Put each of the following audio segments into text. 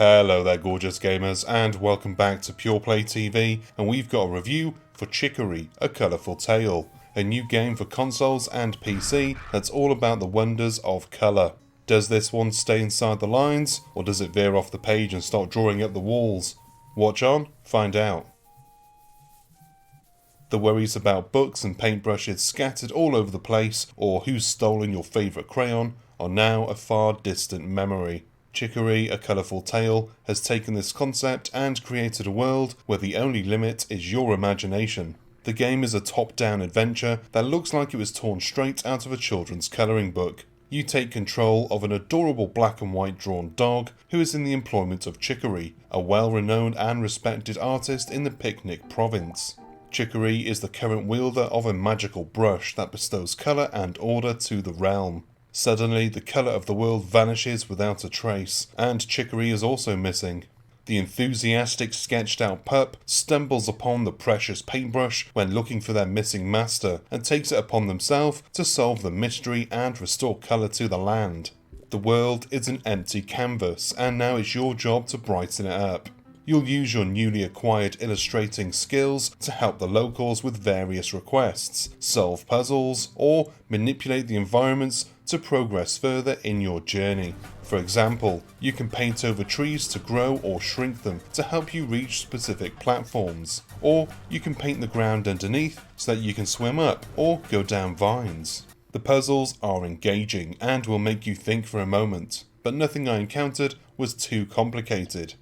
Hello there gorgeous gamers, and welcome back to Pure Play TV, and we've got a review for Chicory, A Colourful Tale, a new game for consoles and PC that's all about the wonders of colour. Does this one stay inside the lines, or does it veer off the page and start drawing up the walls? Watch on, find out. The worries about books and paintbrushes scattered all over the place, or who's stolen your favourite crayon, are now a far distant memory. Chicory, A Colourful Tale has taken this concept and created a world where the only limit is your imagination. The game is a top-down adventure that looks like it was torn straight out of a children's colouring book. You take control of an adorable black and white drawn dog who is in the employment of Chicory, a well-renowned and respected artist in the Picnic province. Chicory is the current wielder of a magical brush that bestows colour and order to the realm. Suddenly, the colour of the world vanishes without a trace, and Chicory is also missing. The enthusiastic, sketched-out pup stumbles upon the precious paintbrush when looking for their missing master, and takes it upon themselves to solve the mystery and restore colour to the land. The world is an empty canvas, and now it's your job to brighten it up. You'll use your newly acquired illustrating skills to help the locals with various requests, solve puzzles, or manipulate the environments to progress further in your journey. For example, you can paint over trees to grow or shrink them to help you reach specific platforms, or you can paint the ground underneath so that you can swim up or go down vines. The puzzles are engaging and will make you think for a moment, but nothing I encountered was too complicated.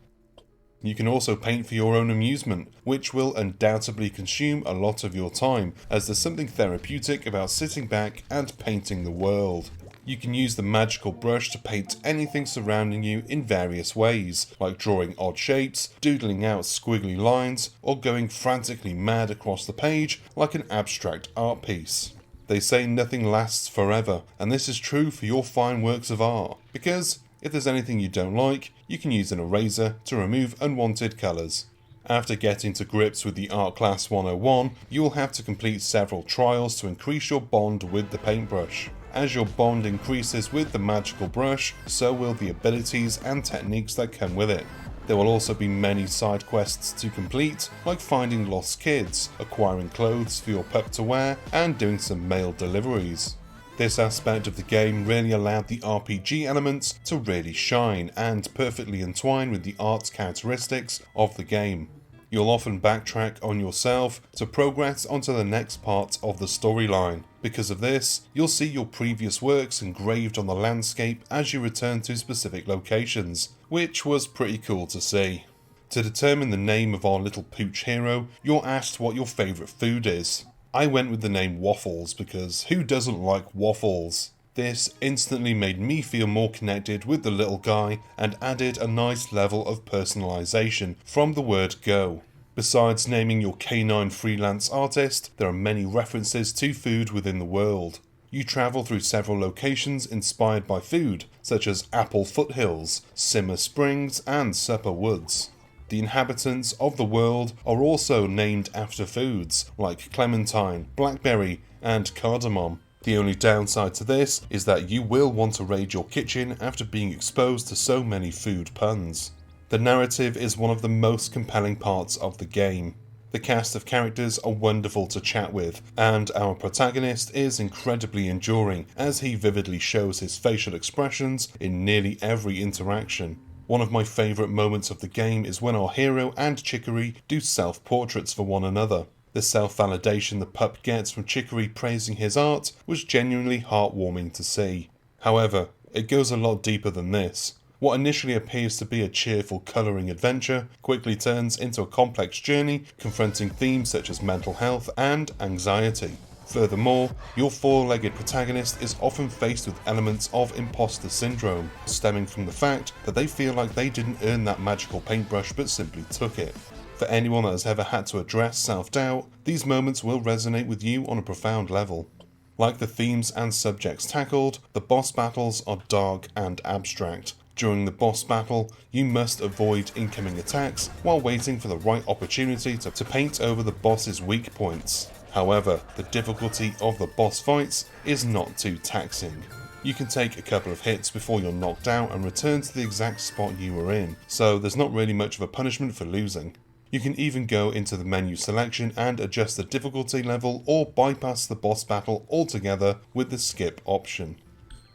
You can also paint for your own amusement, which will undoubtedly consume a lot of your time, as there's something therapeutic about sitting back and painting the world. You can use the magical brush to paint anything surrounding you in various ways, like drawing odd shapes, doodling out squiggly lines, or going frantically mad across the page like an abstract art piece. They say nothing lasts forever, and this is true for your fine works of art, because if there's anything you don't like, you can use an eraser to remove unwanted colours. After getting to grips with the Art Class 101, you will have to complete several trials to increase your bond with the paintbrush. As your bond increases with the magical brush, so will the abilities and techniques that come with it. There will also be many side quests to complete, like finding lost kids, acquiring clothes for your pup to wear, and doing some mail deliveries. This aspect of the game really allowed the RPG elements to really shine and perfectly entwine with the art characteristics of the game. You'll often backtrack on yourself to progress onto the next part of the storyline. Because of this, you'll see your previous works engraved on the landscape as you return to specific locations, which was pretty cool to see. To determine the name of our little pooch hero, you're asked what your favourite food is. I went with the name Waffles because who doesn't like waffles? This instantly made me feel more connected with the little guy and added a nice level of personalisation from the word go. Besides naming your canine freelance artist, there are many references to food within the world. You travel through several locations inspired by food, such as Apple Foothills, Simmer Springs, and Supper Woods. The inhabitants of the world are also named after foods like clementine, blackberry, and cardamom. The only downside to this is that you will want to raid your kitchen after being exposed to so many food puns. The narrative is one of the most compelling parts of the game. The cast of characters are wonderful to chat with, and our protagonist is incredibly enduring as he vividly shows his facial expressions in nearly every interaction. One of my favourite moments of the game is when our hero and Chicory do self-portraits for one another. The self-validation the pup gets from Chicory praising his art was genuinely heartwarming to see. However, it goes a lot deeper than this. What initially appears to be a cheerful colouring adventure quickly turns into a complex journey confronting themes such as mental health and anxiety. Furthermore, your four-legged protagonist is often faced with elements of imposter syndrome, stemming from the fact that they feel like they didn't earn that magical paintbrush but simply took it. For anyone that has ever had to address self-doubt, these moments will resonate with you on a profound level. Like the themes and subjects tackled, the boss battles are dark and abstract. During the boss battle, you must avoid incoming attacks while waiting for the right opportunity to paint over the boss's weak points. However, the difficulty of the boss fights is not too taxing. You can take a couple of hits before you're knocked out and return to the exact spot you were in, so there's not really much of a punishment for losing. You can even go into the menu selection and adjust the difficulty level or bypass the boss battle altogether with the skip option.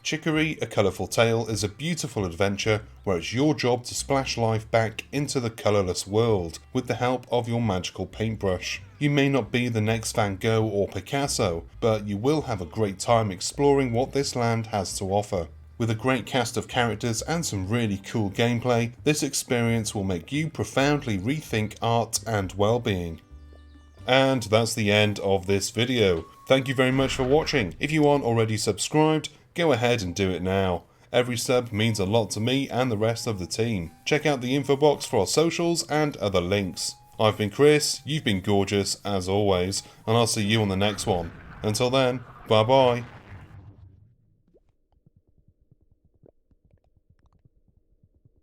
Chicory, A Colourful Tale is a beautiful adventure where it's your job to splash life back into the colourless world with the help of your magical paintbrush. You may not be the next Van Gogh or Picasso, but you will have a great time exploring what this land has to offer. With a great cast of characters and some really cool gameplay, this experience will make you profoundly rethink art and well-being. And that's the end of this video. Thank you very much for watching. If you aren't already subscribed, go ahead and do it now. Every sub means a lot to me and the rest of the team. Check out the info box for our socials and other links. I've been Chris, you've been gorgeous as always, and I'll see you on the next one. Until then, bye bye.